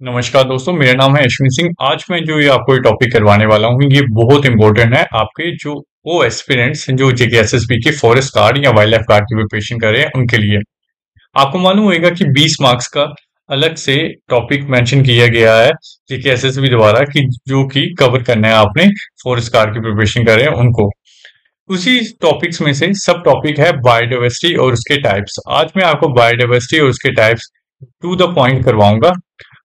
नमस्कार दोस्तों, मेरा नाम है अश्विन सिंह। आज मैं जो ये आपको ये टॉपिक करवाने वाला हूँ, ये बहुत इंपॉर्टेंट है आपके जो वो एस्पिरेंट्स जो जेकेएसएसबी के फॉरेस्ट गार्ड या वाइल्ड लाइफ गार्ड की प्रिपरेशन कर रहे हैं उनके लिए। आपको मालूम होगा कि 20 मार्क्स का अलग से टॉपिक मेंशन किया गया है जेकेएसएसबी द्वारा कि जो कि कवर करना है आपने फॉरेस्ट गार्ड की प्रिपरेशन कर रहे हैं उनको। उसी टॉपिक्स में से सब टॉपिक है बायोडाइवर्सिटी और उसके टाइप्स। आज मैं आपको बायोडाइवर्सिटी और उसके टाइप्स टू द पॉइंट करवाऊंगा।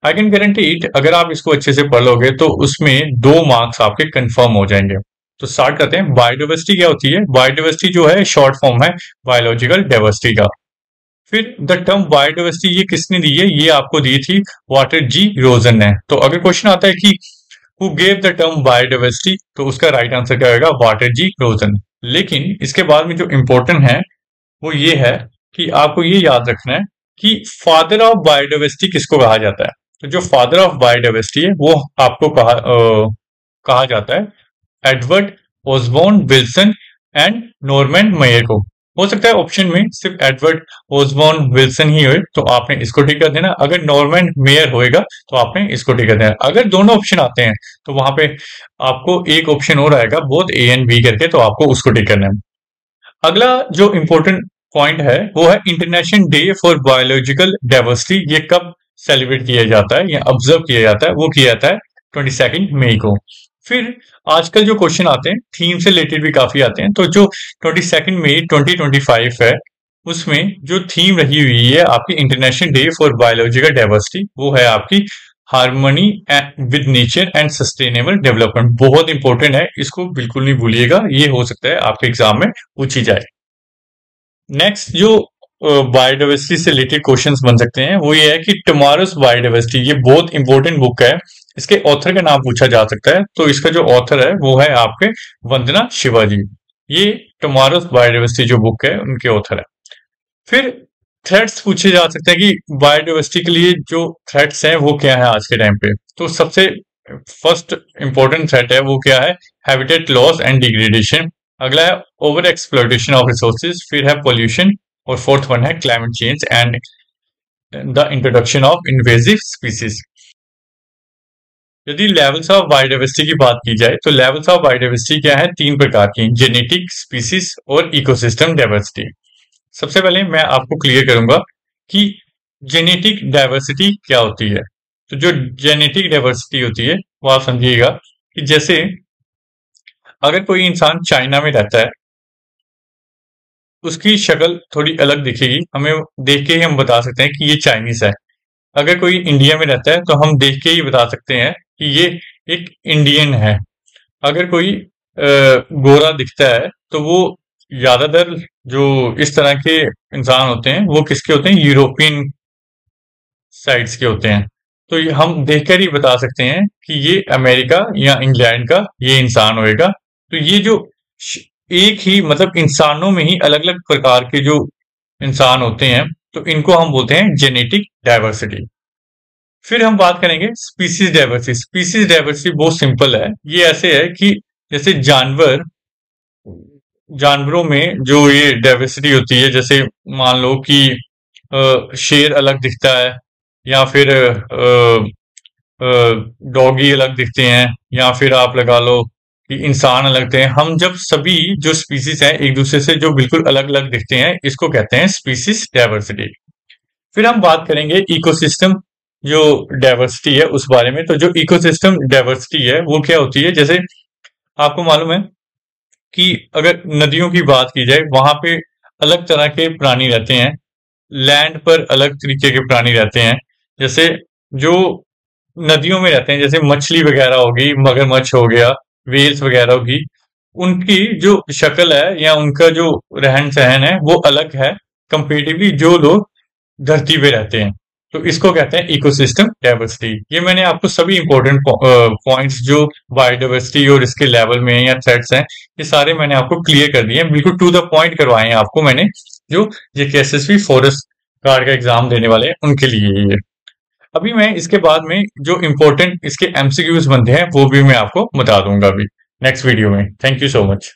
आई कैन गारंटी इट, अगर आप इसको अच्छे से पढ़ लोगे तो उसमें 2 मार्क्स आपके कंफर्म हो जाएंगे। तो स्टार्ट करते हैं। बायोडाइवर्सिटी क्या होती है? बायोडाइवर्सिटी जो है शॉर्ट फॉर्म है बायोलॉजिकल डाइवर्सिटी का। फिर द टर्म बायोडाइवर्सिटी ये किसने दी है? ये आपको दी थी वाटर जी रोजन ने। तो अगर क्वेश्चन आता है कि who gave the term biodiversity, तो उसका राइट आंसर क्या होगा? वाटर जी रोजन। लेकिन इसके बाद में जो इंपॉर्टेंट है वो ये है कि आपको ये याद रखना है कि फादर ऑफ बायोडाइवर्सिटी किसको कहा जाता है। तो जो फादर ऑफ बायोडाइवर्सिटी है वो आपको कहा जाता है Edward Osborne Wilson and Norman mayor को। हो सकता है ऑप्शन में सिर्फ एडवर्ड ओसबोर्न विल्सन ही हो, तो आपने इसको टिक कर देना। अगर नॉर्मन मेयर होएगा तो आपने इसको टिक कर देना। अगर दोनों ऑप्शन आते हैं तो वहां पे आपको एक ऑप्शन और आएगा बोथ ए एंड बी करके, तो आपको उसको टिक करना है। अगला जो इंपॉर्टेंट पॉइंट है वो है international day for biological diversity. ये कब सेलिब्रेट किया जाता है या ऑब्जर्व किया जाता है? वो किया जाता है 22 मई को। फिर आजकल जो क्वेश्चन आते हैं थीम से रिलेटेड भी काफी आते हैं। तो जो 22 मई 2025 है उसमें जो थीम रही हुई है आपकी international day for biological diversity, वो है आपकी harmony with nature and sustainable development. बहुत इंपॉर्टेंट है, इसको बिल्कुल नहीं भूलिएगा, ये हो सकता है आपके एग्जाम में पूछी जाए। नेक्स्ट जो बायोडाइवर्सिटी से रिलेटेड क्वेश्चंस बन सकते हैं वो ये है कि टुमारोज बायोडाइवर्सिटी, ये बहुत इंपॉर्टेंट बुक है। इसके ऑथर का नाम पूछा जा सकता है। तो इसका जो ऑथर है वो है आपके वंदना शिवाजी। ये टुमारोज बायोडाइवर्सिटी जो बुक है उनके ऑथर है। फिर थ्रेट्स पूछे जा सकते हैं कि बायोडाइवर्सिटी के लिए जो थ्रेट्स हैं वो क्या है आज के टाइम पे। तो सबसे फर्स्ट इंपॉर्टेंट थ्रेट है वो क्या है? Habitat loss and degradation. अगला है ओवर एक्सप्लॉयटेशन ऑफ रिसोर्सेज। फिर है पोल्यूशन और फोर्थ वन है climate change and the introduction of invasive species. यदि लेवल्स ऑफ बायोडाइवर्सिटी की बात की जाए तो लेवल्स ऑफ बायोडाइवर्सिटी क्या है? 3 प्रकार की, जेनेटिक, स्पीसीज और इकोसिस्टम डाइवर्सिटी। सबसे पहले मैं आपको क्लियर करूंगा कि जेनेटिक डाइवर्सिटी क्या होती है। तो जो जेनेटिक डाइवर्सिटी होती है वो आप समझिएगा कि जैसे अगर कोई इंसान चाइना में रहता है, उसकी शक्ल थोड़ी अलग दिखेगी, हमें देख के ही हम बता सकते हैं कि ये चाइनीज है। अगर कोई इंडिया में रहता है तो हम देख के ही बता सकते हैं कि ये एक इंडियन है। अगर कोई गोरा दिखता है तो वो ज्यादातर जो इस तरह के इंसान होते हैं वो किसके होते हैं? यूरोपियन साइड्स के होते हैं। तो हम देखकर ही बता सकते हैं कि ये अमेरिका या इंग्लैंड का ये इंसान होएगा। तो ये जो एक ही मतलब इंसानों में ही अलग अलग प्रकार के जो इंसान होते हैं तो इनको हम बोलते हैं जेनेटिक डाइवर्सिटी। फिर हम बात करेंगे स्पीसीज डाइवर्सिटी। स्पीसीज डाइवर्सिटी बहुत सिंपल है। ये ऐसे है कि जैसे जानवरों में जो ये डाइवर्सिटी होती है, जैसे मान लो कि शेर अलग दिखता है या फिर डॉगी अलग दिखते हैं या फिर आप लगा लो कि इंसान अलग दिखते हैं। हम जब सभी जो स्पीसीज हैं एक दूसरे से जो बिल्कुल अलग अलग दिखते हैं इसको कहते हैं स्पीसीज डाइवर्सिटी। फिर हम बात करेंगे इकोसिस्टम जो डाइवर्सिटी है उस बारे में। तो जो इकोसिस्टम डाइवर्सिटी है वो क्या होती है? जैसे आपको मालूम है कि अगर नदियों की बात की जाए वहां पे अलग तरह के प्राणी रहते हैं, लैंड पर अलग तरीके के प्राणी रहते हैं। जैसे जो नदियों में रहते हैं जैसे मछली वगैरह होगी, मगरमच्छ हो गया, वेल्स वगैरह होगी, उनकी जो शक्ल है या उनका जो रहन सहन है वो अलग है कंपेरेटिवली जो लोग धरती पे रहते हैं। तो इसको कहते हैं इकोसिस्टम डाइवर्सिटी। ये मैंने आपको सभी इंपॉर्टेंट पॉइंट्स जो बायोडाइवर्सिटी और इसके लेवल में या थ्रेट्स हैं ये सारे मैंने आपको क्लियर कर दिए हैं, बिल्कुल टू द पॉइंट करवाए हैं आपको मैंने, जो जेकेएसएसबी फॉरेस्ट गार्ड का एग्जाम देने वाले हैं उनके लिए ये। अभी मैं इसके बाद में जो इंपॉर्टेंट इसके एमसीक्यूज बनते हैं वो भी मैं आपको बता दूंगा अभी नेक्स्ट वीडियो में। Thank you so much.